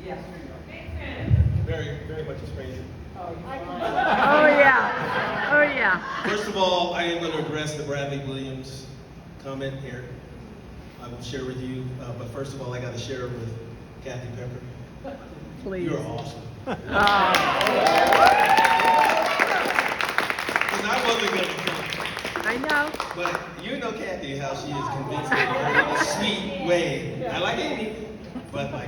Yes. Very, very much a stranger. Oh, yeah. Oh, yeah. First of all, I am going to address the Bradley Williams comment here. I will share with you, but first of all, I got to share with Kathy Pepper. Please. You're awesome. Oh. Because I wasn't going to come. I know. But you know Kathy, how she is convinced in a sweet way. I like Amy, but like,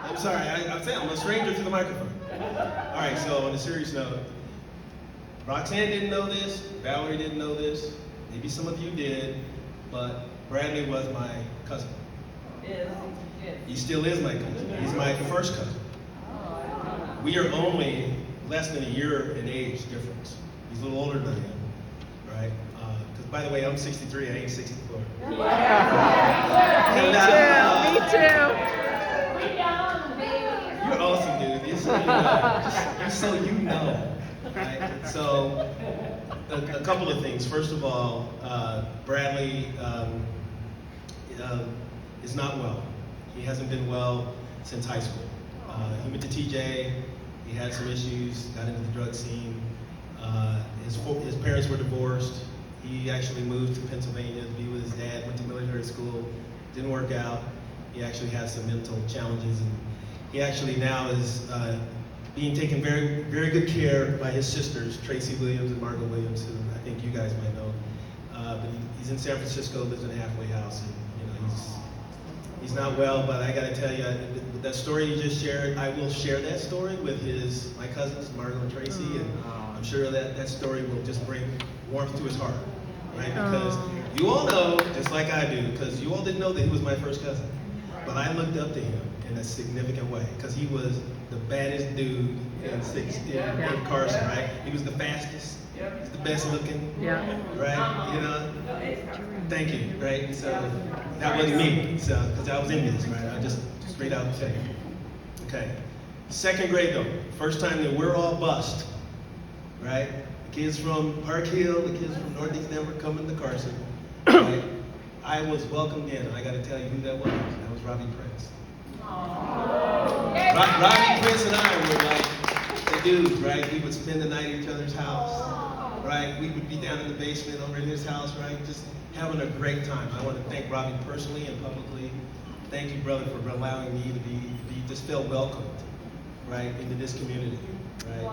I'm sorry, I'm saying I'm a stranger to the microphone. All right, so on a serious note, Roxanne didn't know this, Valerie didn't know this, maybe some of you did, but Bradley was my cousin. Yes. He still is my cousin. He's my first cousin. We are only less than a year in age difference. He's a little older than I am, right? Because by the way, I'm 63, I ain't 64. Me too. You're awesome, dude. You're so you know. Just so you know. Right? So, a couple of things. First of all, Bradley is not well. He hasn't been well since high school. He went to TJ. He had some issues. Got into the drug scene. His parents were divorced. He actually moved to Pennsylvania to be with his dad. Went to military school. Didn't work out. He actually has some mental challenges, and he actually now is being taken very, very good care by his sisters, Tracy Williams and Margot Williams, who I think you guys might know. But he's in San Francisco, lives in a halfway house, and you know he's not well. But I got to tell you, that story you just shared, I will share that story with my cousins, Margot and Tracy, and I'm sure that story will just bring warmth to his heart, right? Because you all know, just like I do, because you all didn't know that he was my first cousin, but I looked up to him in a significant way, because he was the baddest dude in Carson, right? He was the fastest, he's the best looking, right? You know, thank you, right? So that wasn't me, so because I was envious, right? I just straight out say, okay. Second grade though, first time that we're all bused, right? The kids from Park Hill, the kids from Northeast Denver coming to Carson, right? I was welcomed in. I got to tell you who that was. That was Robbie Prince. Robbie Prince and I were like the dudes, right? We would spend the night at each other's house, right? We would be down in the basement over in his house, right? Just having a great time. I want to thank Robbie personally and publicly. Thank you, brother, for allowing me to be just feel welcomed, right, into this community, right?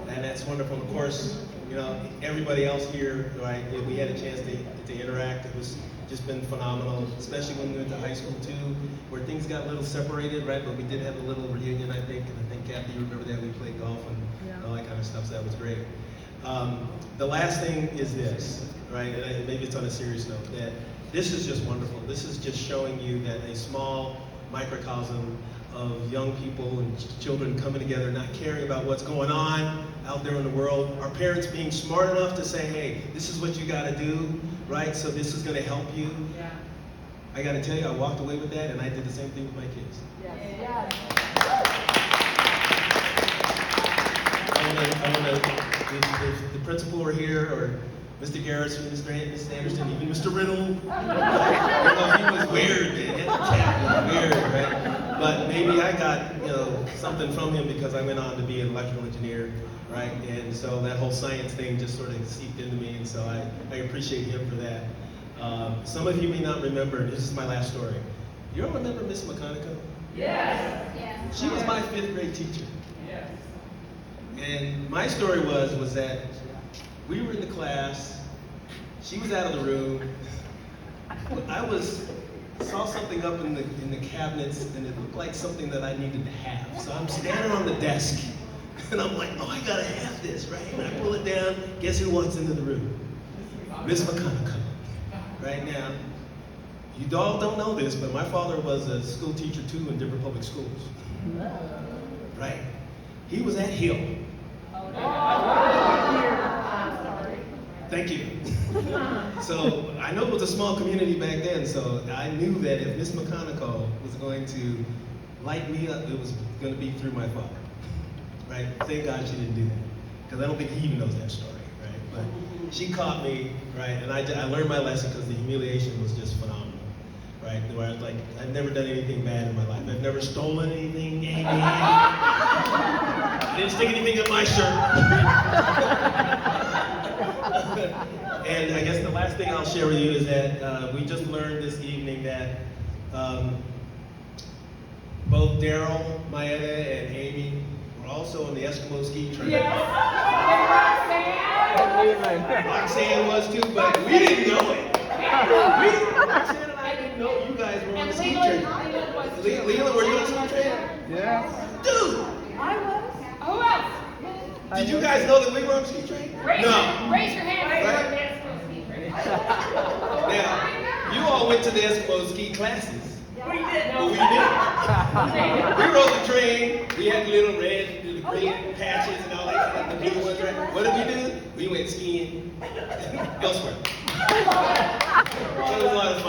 And that's wonderful. Of course, you know, everybody else here, right? We had a chance to interact. It was just been phenomenal, especially when we went to high school too, where things got a little separated, right? But we did have a little reunion, I think, and I think Kathy, you remember that we played golf and all that kind of stuff. So that was great. The last thing is this, right? And maybe it's on a serious note, that this is just wonderful. This is just showing you that a small microcosm of young people and children coming together, not caring about what's going on out there in the world. Our parents being smart enough to say, hey, this is what you got to do, right? So this is going to help you. Yeah. I got to tell you, I walked away with that, and I did the same thing with my kids. Yes. If the principal were here, or Mr. Garrison, Mr. Anderson, even Mr. Riddle, he was weird, man. That cat was weird, right? But maybe I got, something from him because I went on to be an electrical engineer, right? And so that whole science thing just sort of seeped into me, and so I appreciate him for that. Some of you may not remember, this is my last story. You all remember Miss McConaughey? Yes. She was my 5th grade teacher. Yes. And my story was that we were in the class, she was out of the room, I saw something up in the cabinets, and it looked like something that I needed to have. So I'm standing on the desk, and I'm like, oh, I gotta have this, right? And I pull it down, guess who walks into the room? Miss McConaughey. Right now, you all don't know this, but my father was a school teacher too in Denver Public Schools. Right? He was at Hill. Thank you. So I know it was a small community back then, so I knew that if Miss McConaughey was going to light me up, it was going to be through my father. Right? Thank God she didn't do that, because I don't think he even knows that story. Right? But she caught me, right? And I learned my lesson because the humiliation was just phenomenal. right? Where I was like, I've never done anything bad in my life. I've never stolen anything, Amy. I didn't stick anything in my shirt. And I guess the last thing I'll share with you is that we just learned this evening that both Daryl, Maeda, and Amy were also on the Eskimo ski train. Roxanne was too, but we didn't know it. Roxanne and I didn't know you guys were on the ski train. Leland, were you on the ski train? Yeah. Dude! Who else? Did you guys know that we were on the ski train? Raise No. your hand. Now, you all went to the Eskimo ski classes. We did. But we didn't. We rode the train. We had the little red, the green patches and all that kind of the blue ones, right? What did we do? We went skiing elsewhere. It was a lot of fun.